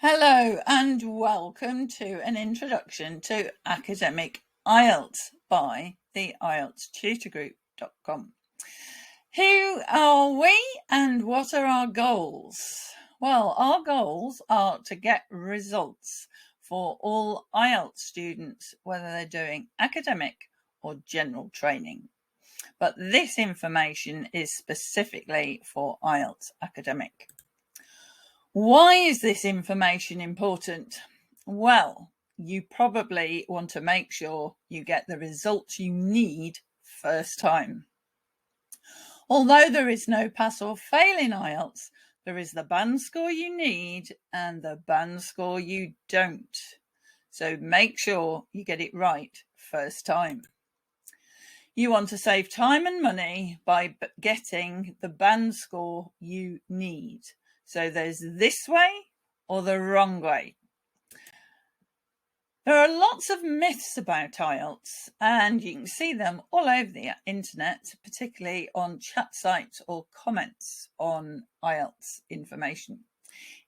Hello and welcome to an introduction to academic IELTS by the IELTStutorgroup.com. Who are we and what are our goals? Well, our goals are to get results for all IELTS students, whether they're doing academic or general training. But this information is specifically for IELTS academic. Why is this information important? Well, you probably want to make sure you get the results you need first time. Although there is no pass or fail in IELTS, there is the band score you need and the band score you don't. So make sure you get it right first time. You want to save time and money by getting the band score you need. So there's this way or the wrong way. There are lots of myths about IELTS, and you can see them all over the internet, particularly on chat sites or comments on IELTS information.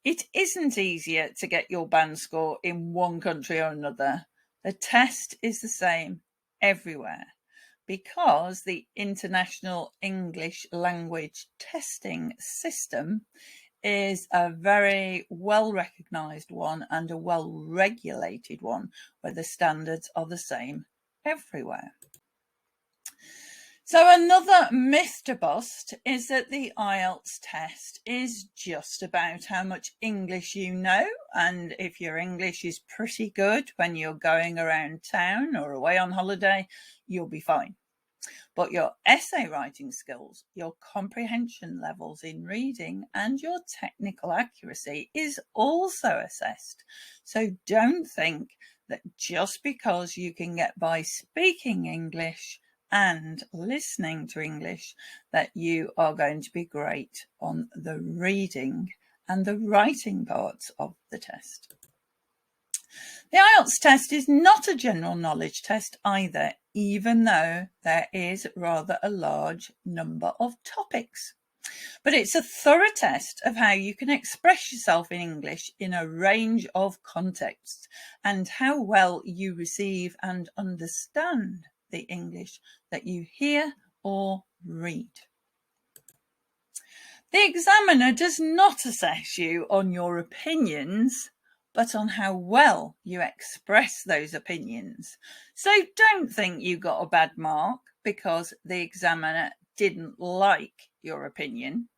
It isn't easier to get your band score in one country or another. The test is the same everywhere, because the International English Language Testing System is a very well-recognised one and a well-regulated one where the standards are the same everywhere. So another myth to bust is that the IELTS test is just about how much English you know, and if your English is pretty good when you're going around town or away on holiday, you'll be fine. But your essay writing skills, your comprehension levels in reading, and your technical accuracy is also assessed. So don't think that just because you can get by speaking English and listening to English that you are going to be great on the reading and the writing parts of the test. The IELTS test is not a general knowledge test either, even though there is rather a large number of topics. But it's a thorough test of how you can express yourself in English in a range of contexts and how well you receive and understand the English that you hear or read. The examiner does not assess you on your opinions, but on how well you express those opinions. So don't think you got a bad mark because the examiner didn't like your opinion.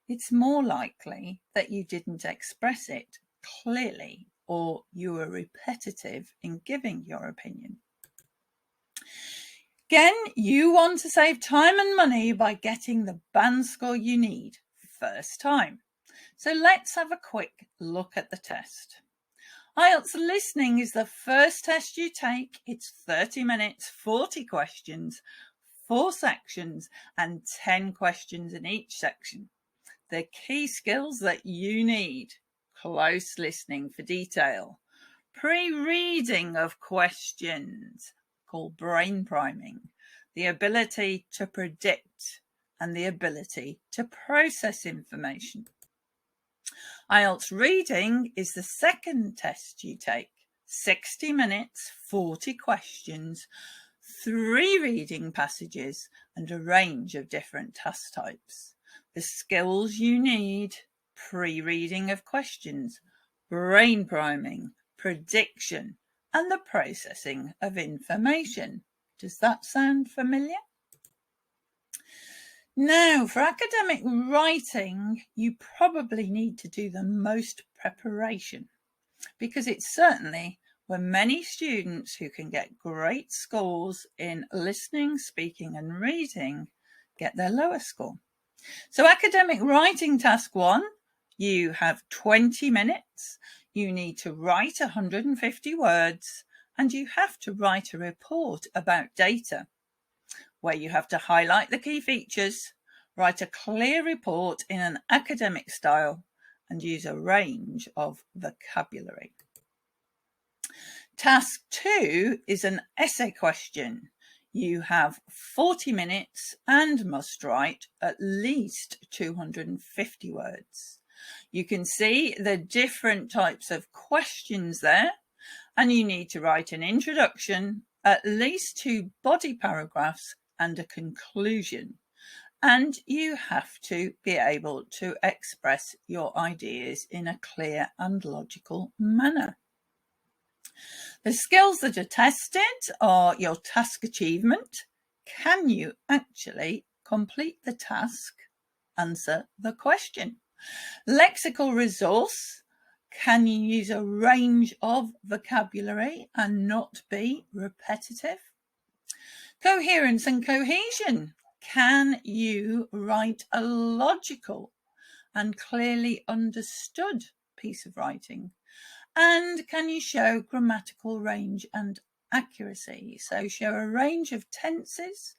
It's more likely that you didn't express it clearly or you were repetitive in giving your opinion. Again, you want to save time and money by getting the band score you need first time. So let's have a quick look at the test. IELTS listening is the first test you take. It's 30 minutes, 40 questions, 4 sections, and 10 questions in each section. The key skills that you need: close listening for detail, pre-reading of questions, called brain priming, the ability to predict, and the ability to process information. IELTS reading is the second test you take. 60 minutes, 40 questions, 3 reading passages, and a range of different task types. The skills you need: pre-reading of questions, brain priming, prediction, and the processing of information. Does that sound familiar? Now, for academic writing, you probably need to do the most preparation because it's certainly where many students who can get great scores in listening, speaking, and reading get their lower score. So academic writing task 1, you have 20 minutes. You need to write 150 words and you have to write a report about data, where you have to highlight the key features, write a clear report in an academic style, and use a range of vocabulary. Task 2 is an essay question. You have 40 minutes and must write at least 250 words. You can see the different types of questions there, and you need to write an introduction, at least 2 body paragraphs, and a conclusion. And you have to be able to express your ideas in a clear and logical manner. The skills that are tested are your task achievement. Can you actually complete the task? Answer the question. Lexical resource. Can you use a range of vocabulary and not be repetitive? Coherence and cohesion. Can you write a logical and clearly understood piece of writing? And can you show grammatical range and accuracy? So show a range of tenses,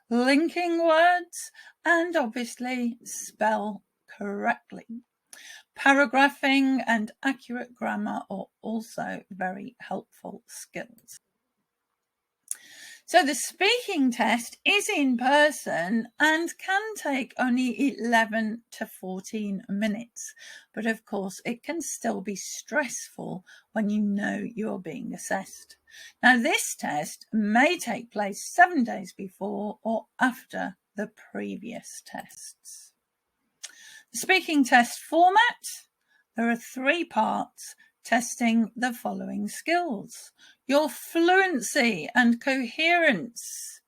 linking words, and obviously spell correctly. Paragraphing and accurate grammar are also very helpful skills. So the speaking test is in person and can take only 11 to 14 minutes. But of course, it can still be stressful when you know you're being assessed. Now, this test may take place 7 days before or after the previous tests. The speaking test format, there are 3 parts testing the following skills: your fluency and coherence,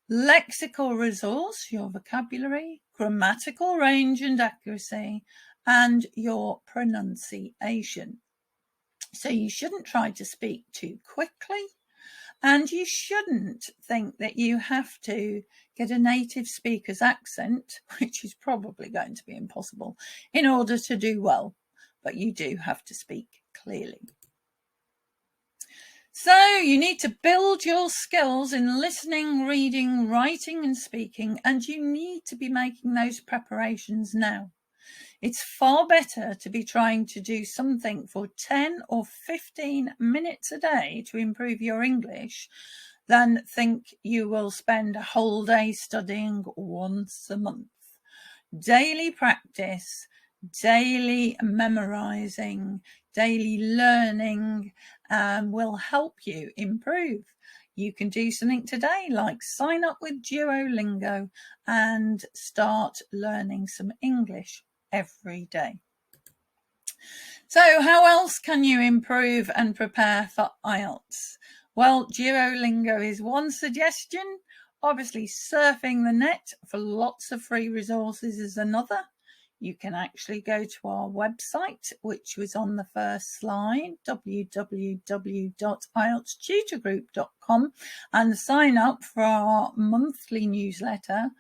lexical resource, your vocabulary, grammatical range and accuracy, and your pronunciation. So you shouldn't try to speak too quickly, and you shouldn't think that you have to get a native speaker's accent, which is probably going to be impossible, in order to do well. But you do have to speak clearly. So you need to build your skills in listening, reading, writing and speaking, and you need to be making those preparations now. It's far better to be trying to do something for 10 or 15 minutes a day to improve your English than think you will spend a whole day studying once a month. Daily practice, daily memorizing, daily learning will help you improve. You can do something today like sign up with Duolingo and start learning some English every day. So how else can you improve and prepare for IELTS? Well, Duolingo is one suggestion. Obviously, surfing the net for lots of free resources is another. You can actually go to our website, which was on the first slide, www.ieltstutorgroup.com, and sign up for our monthly newsletter.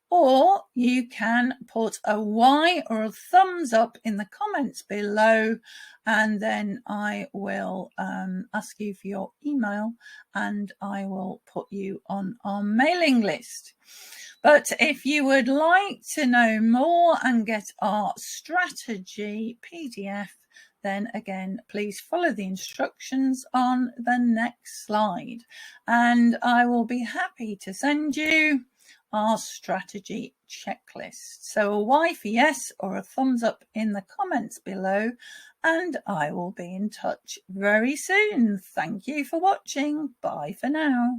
Or you can put a Y or a thumbs up in the comments below, and then I will ask you for your email and I will put you on our mailing list. But if you would like to know more and get our strategy PDF, then again, please follow the instructions on the next slide, and I will be happy to send you our strategy checklist. So a Y for yes or a thumbs up in the comments below, and I will be in touch very soon. Thank you for watching. Bye for now.